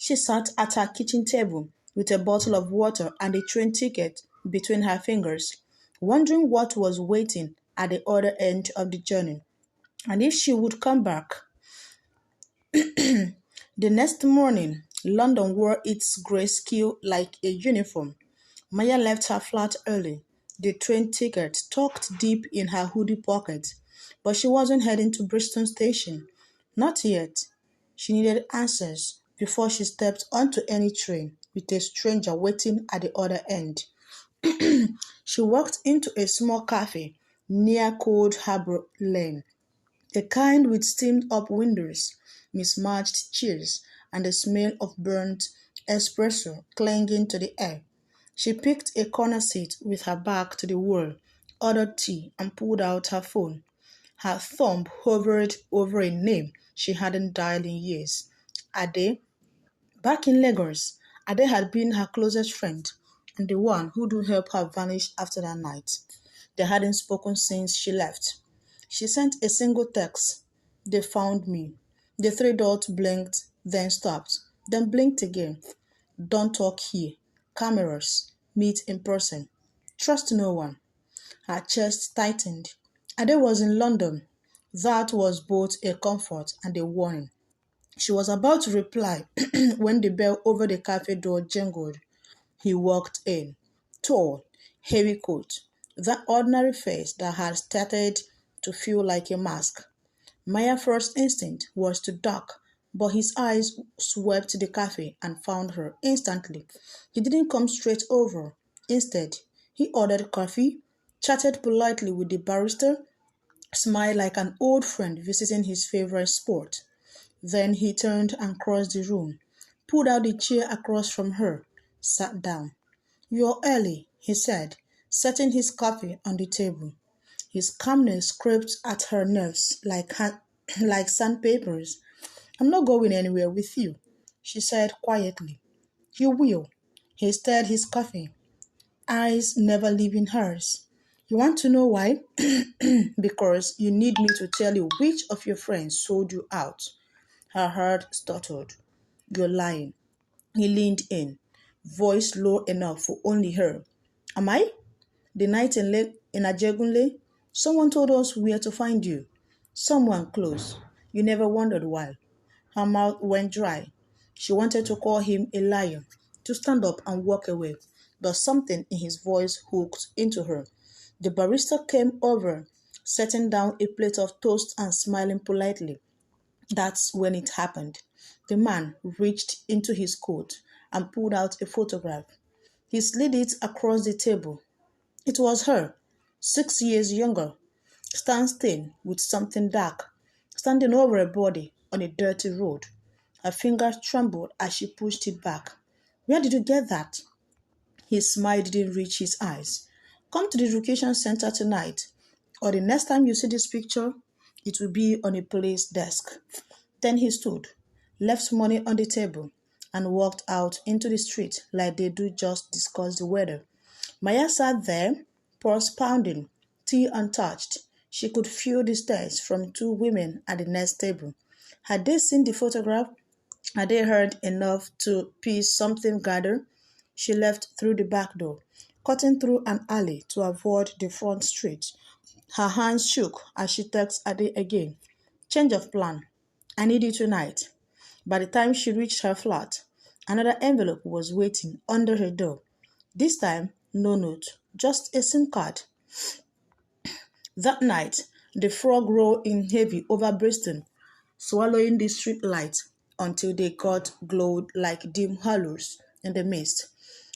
She sat at her kitchen table with a bottle of water and a train ticket between her fingers, wondering what was waiting at the other end of the journey and if she would come back. The next morning, London wore its grayscale like a uniform. Maya left her flat early, the train ticket tucked deep in her hoodie pocket, but she wasn't heading to Brixton station. Not yet. She needed answers before she stepped onto any train with a stranger waiting at the other end. She walked into a small cafe near Cold Harbour Lane, the kind with steamed-up windows, mismatched chairs, and the smell of burnt espresso clinging to the air. She picked a corner seat with her back to the wall, ordered tea, and pulled out her phone. Her thumb hovered over a name she hadn't dialed in years. Ade. Back in Lagos, Ade had been her closest friend and the one who'd help her vanish after that night. They hadn't spoken since she left. She sent a single text. They found me. The three dots blinked, then stopped, then blinked again. Don't talk here. Cameras. Meet in person. Trust no one. Her chest tightened. Ade was in London. That was both a comfort and a warning. She was about to reply when the bell over the cafe door jingled. He walked in. Tall, heavy coat, that ordinary face that had started to feel like a mask. Maya's first instinct was to duck, but his eyes swept the cafe and found her instantly. He didn't come straight over. Instead, he ordered coffee, chatted politely with the barista, smiled like an old friend visiting his favorite sport. Then he turned and crossed the room, pulled out the chair across from her, sat down. "You're early," he said, setting his coffee on the table. His calmness scraped at her nerves like sandpapers. "I'm not going anywhere with you," she said quietly. "You will." He stirred his coffee, eyes never leaving hers. "You want to know why?" "Because you need me to tell you which of your friends sold you out." Her heart stuttered. "You're lying." He leaned in, voice low enough for only her. "Am I?" "The night in Ajegunle, someone told us where to find you. Someone close. You never wondered why." Her mouth went dry. She wanted to call him a liar, to stand up and walk away, but something in his voice hooked into her. The barista came over, setting down a plate of toast and smiling politely. That's when it happened. The man reached into his coat and pulled out a photograph. He slid it across the table. It was her, 6 years younger, tan-stained with something dark, standing over a body on a dirty road. Her fingers trembled as she pushed it back. "Where did you get that?" His smile didn't reach his eyes. "Come to the education center tonight, or the next time you see this picture, it will be on a police desk." Then he stood, left money on the table, and walked out into the street like they do just discuss the weather. Maya sat there, pulse pounding, tea untouched. She could feel the stares from two women at the next table. Had they seen the photograph? Had they heard enough to piece something together? She left through the back door, cutting through an alley to avoid the front street. Her hands shook as she texted Ade again. "Change of plan. I need you tonight." By the time she reached her flat, another envelope was waiting under her door. This time, no note, just a SIM card. That night, the fog rolled in heavy over Brixton, swallowing the street lights until they got glowed like dim hollows in the mist.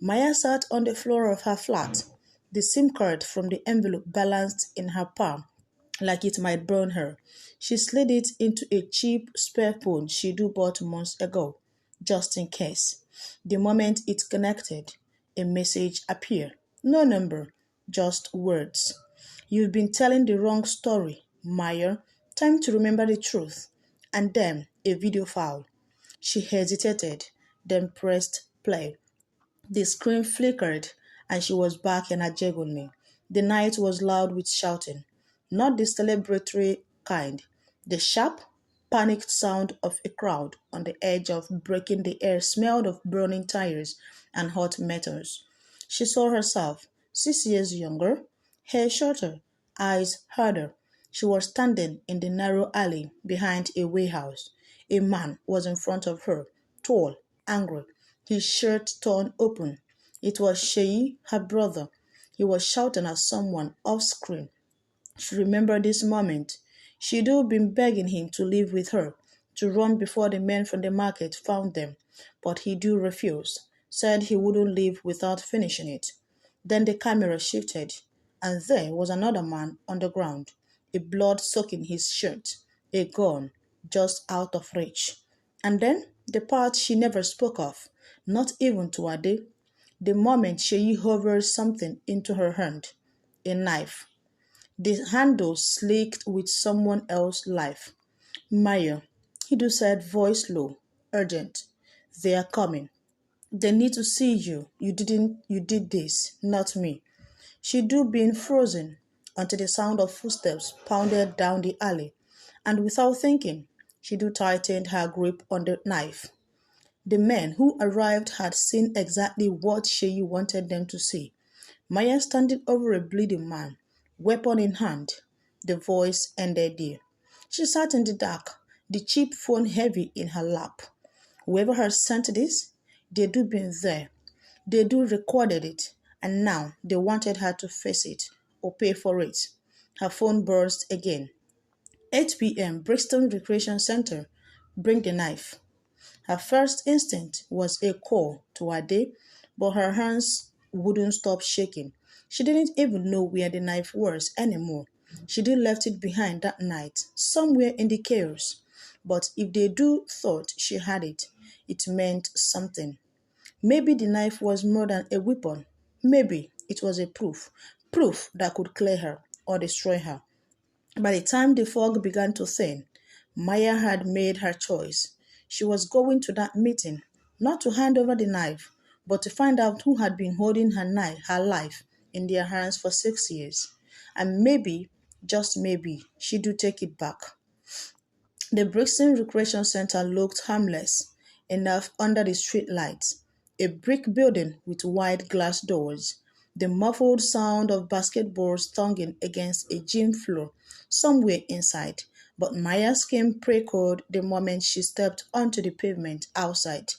Maya sat on the floor of her flat, the SIM card from the envelope balanced in her palm like it might burn her. She slid it into a cheap spare phone she'd bought months ago, just in case. The moment it connected, a message appeared. No number, just words. "You've been telling the wrong story, Maya. Time to remember the truth." And then a video file. She hesitated, then pressed play. The screen flickered, and she was back in Ajegunle. The night was loud with shouting. Not the celebratory kind. The sharp, panicked sound of a crowd on the edge of breaking. The air smelled of burning tires and hot metals. She saw herself, 6 years younger, hair shorter, eyes harder. She was standing in the narrow alley behind a warehouse. A man was in front of her, tall, angry, his shirt torn open. It was Sheyi, her brother. He was shouting at someone off screen. She remembered this moment. She'd been begging him to live with her, to run before the men from the market found them, but he refused, said he wouldn't leave without finishing it. Then the camera shifted, and there was another man on the ground, a blood soaking his shirt, a gun just out of reach. And then the part she never spoke of, not even to Ade, the moment she hovered something into her hand, a knife. The handle slicked with someone else's life. Maya, Hidu said, voice low, urgent. They are coming. They need to see you. You did this, not me. Shidu being frozen until the sound of footsteps pounded down the alley, and without thinking, Shidu tightened her grip on the knife. The men who arrived had seen exactly what Sheyi wanted them to see. Maya standing over a bleeding man, weapon in hand. The voice ended there. She sat in the dark, the cheap phone heavy in her lap. Whoever had sent this, they do been there. They do recorded it, and now they wanted her to face it or pay for it. Her phone buzzed again. 8 p.m. Brixton Recreation Center. Bring the knife. Her first instinct was a call to Ade, but her hands wouldn't stop shaking. She didn't even know where the knife was anymore. She did left it behind that night, somewhere in the chaos. But if they do thought she had it, it meant something. Maybe the knife was more than a weapon. Maybe it was a proof that could clear her or destroy her. By the time the fog began to thin, Maya had made her choice. She was going to that meeting, not to hand over the knife, but to find out who had been holding her life in their hands for 6 years. And maybe, just maybe, she'd take it back. The Brixton Recreation Center looked harmless enough under the street lights. A brick building with wide glass doors. The muffled sound of basketballs thunging against a gym floor somewhere inside. But Maya's skin prickled the moment she stepped onto the pavement outside.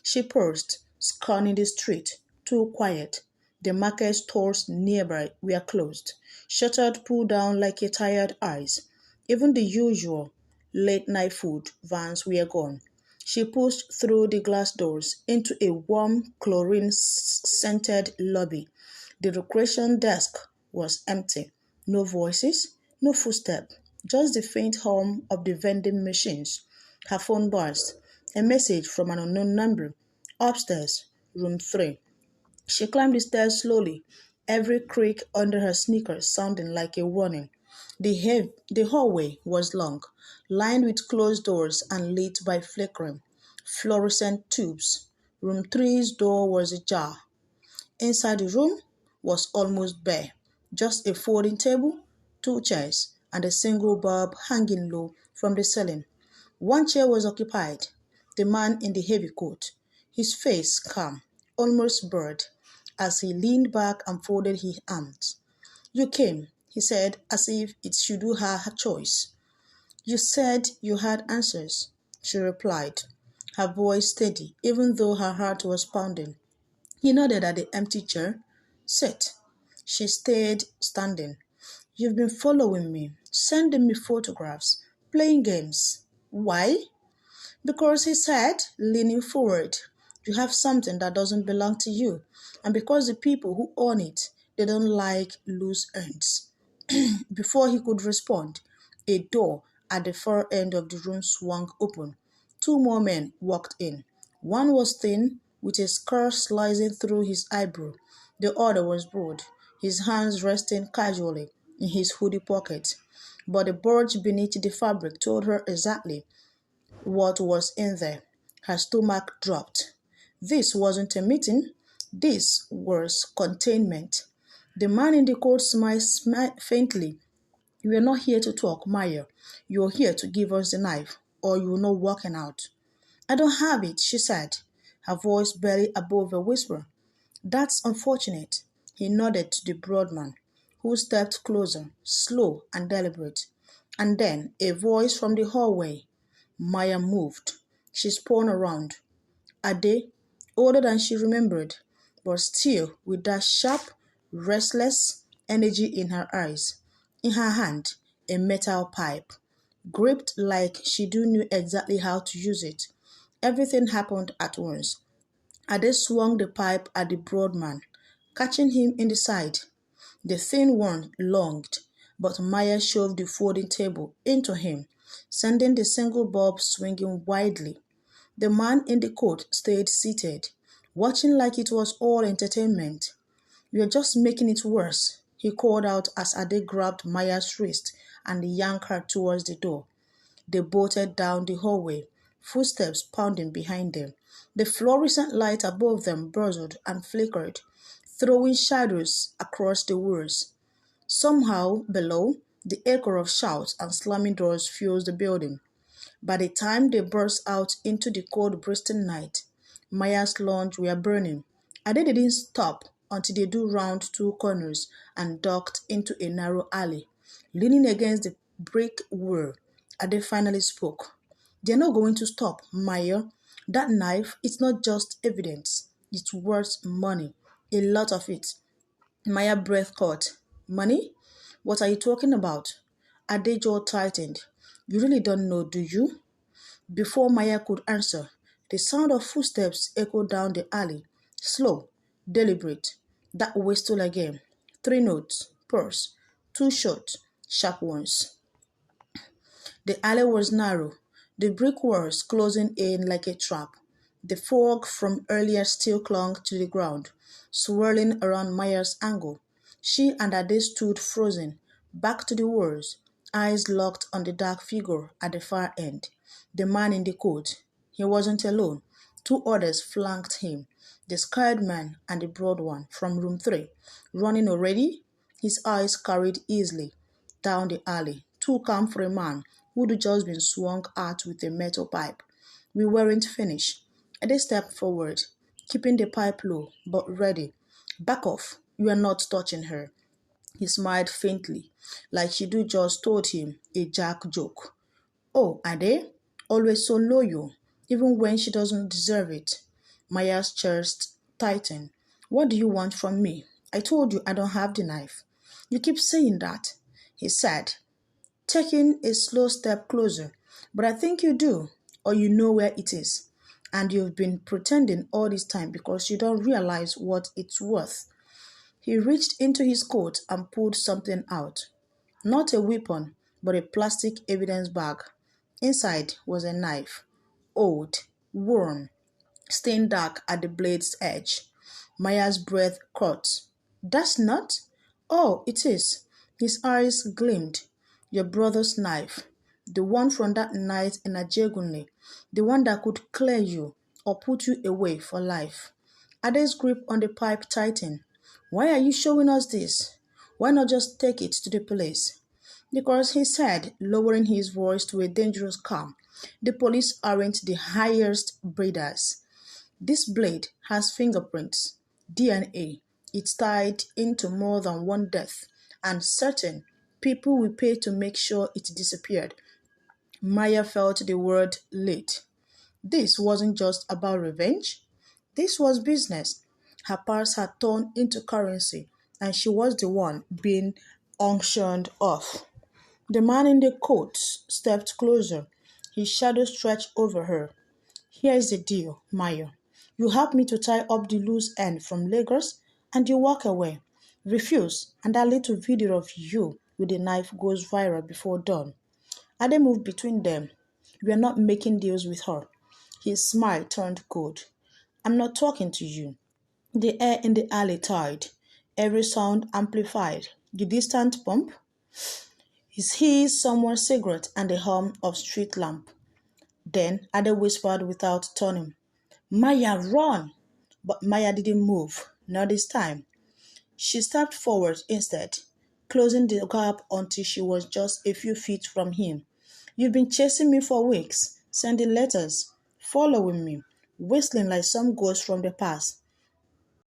She paused, scanning the street. Too quiet. The market stores nearby were closed, shuttered pulled down like a tired eyes. Even the usual late-night food vans were gone. She pushed through the glass doors into a warm, chlorine-scented lobby. The recreation desk was empty. No voices, no footsteps, just the faint hum of the vending machines. Her phone buzzed. A message from an unknown number. Upstairs, room 3. She climbed the stairs slowly, every creak under her sneakers sounding like a warning. The hallway was long, lined with closed doors and lit by flickering, fluorescent tubes. Room 3's door was ajar. Inside the room was almost bare, just a folding table, 2 chairs, and a single bulb hanging low from the ceiling. One chair was occupied, the man in the heavy coat, his face calm, almost blurred, as he leaned back and folded his arms. You came, he said, as if it should do her choice. You said you had answers, she replied, her voice steady, even though her heart was pounding. He nodded at the empty chair. Sit. She stayed standing. You've been following me, sending me photographs, playing games. Why? Because he said, leaning forward, you have something that doesn't belong to you. And because the people who own it, they don't like loose ends. Before he could respond, a door at the far end of the room swung open. 2 more men walked in. One was thin, with a scar slicing through his eyebrow. The other was broad, his hands resting casually in his hoodie pocket. But the bulge beneath the fabric told her exactly what was in there. Her stomach dropped. This wasn't a meeting. This was containment. The man in the coat smiled faintly. You are not here to talk, Maya. You are here to give us the knife or you will not walking out. I don't have it, she said, her voice barely above a whisper. That's unfortunate. He nodded to the broad man, who stepped closer, slow and deliberate. And then a voice from the hallway. Maya moved. She spun around. Ade, older than she remembered, but still with that sharp, restless energy in her eyes. In her hand, a metal pipe, gripped like she knew exactly how to use it. Everything happened at once. Ade swung the pipe at the broad man, catching him in the side. The thin one lunged, but Maya shoved the folding table into him, sending the single bulb swinging wildly. The man in the coat stayed seated, watching like it was all entertainment. "You're just making it worse," he called out as Ade grabbed Maya's wrist and yanked her towards the door. They bolted down the hallway, footsteps pounding behind them. The fluorescent light above them buzzed and flickered, throwing shadows across the walls. Somehow, below, the echo of shouts and slamming doors filled the building. By the time they burst out into the cold Brixton night, Maya's lungs were burning, and they didn't stop until they drew round two corners and ducked into a narrow alley. Leaning against the brick wall, Ade finally spoke. "They're not going to stop, Maya. That knife, it's not just evidence. It's worth money. A lot of it." Maya breath caught. "Money? What are you talking about?" Ade jaw tightened. "You really don't know, do you?" Before Maya could answer, the sound of footsteps echoed down the alley. Slow, deliberate. That whistle again. 3 notes. Purse. 2 short, sharp ones. The alley was narrow, the brick walls closing in like a trap. The fog from earlier still clung to the ground, swirling around Maya's ankle. She and Ade stood frozen, back to the walls, eyes locked on the dark figure at the far end. The man in the coat. He wasn't alone. Two others flanked him, the scarred man and the broad one from room 3. Running already? His eyes carried easily down the alley, too calm for a man who'd just been swung at with a metal pipe. We weren't finished. Ade stepped forward, keeping the pipe low, but ready. "Back off. You are not touching her." He smiled faintly, like she'd just told him a jack joke. "Oh, Ade? Always so loyal, even when she doesn't deserve it." Maya's chest tightened. "What do you want from me? I told you I don't have the knife." "You keep saying that," he said, taking a slow step closer. "But I think you do, or you know where it is. And you've been pretending all this time because you don't realize what it's worth." He reached into his coat and pulled something out. Not a weapon, but a plastic evidence bag. Inside was a knife, old, worn, stained dark at the blade's edge. Maya's breath caught. "That's not?" "Oh, it is." His eyes gleamed. "Your brother's knife. The one from that night in Ajegunle. The one that could clear you or put you away for life." Ade's grip on the pipe tightened. "Why are you showing us this? Why not just take it to the police?" "Because," he said, lowering his voice to a dangerous calm, "the police aren't the highest breeders. This blade has fingerprints, DNA. It's tied into more than one death, and certain people will pay to make sure it disappeared." Maya felt the word late. This wasn't just about revenge. This was business. Her purse had turned into currency, and she was the one being auctioned off. The man in the coat stepped closer, his shadow stretched over her. "Here's the deal, Maya. You help me to tie up the loose end from Lagos, and you walk away. Refuse, and that little video of you with the knife goes viral before dawn." Ade moved between them. "We are not making deals with her." His smile turned cold. "I'm not talking to you." The air in the alley tied, every sound amplified. The distant bump, his hiss, someone's cigarette, and the hum of street lamp. Then Ade whispered without turning, "Maya, run!" But Maya didn't move, not this time. She stepped forward instead, closing the gap until she was just a few feet from him. "You've been chasing me for weeks. sending letters, following me, whistling like some ghost from the past.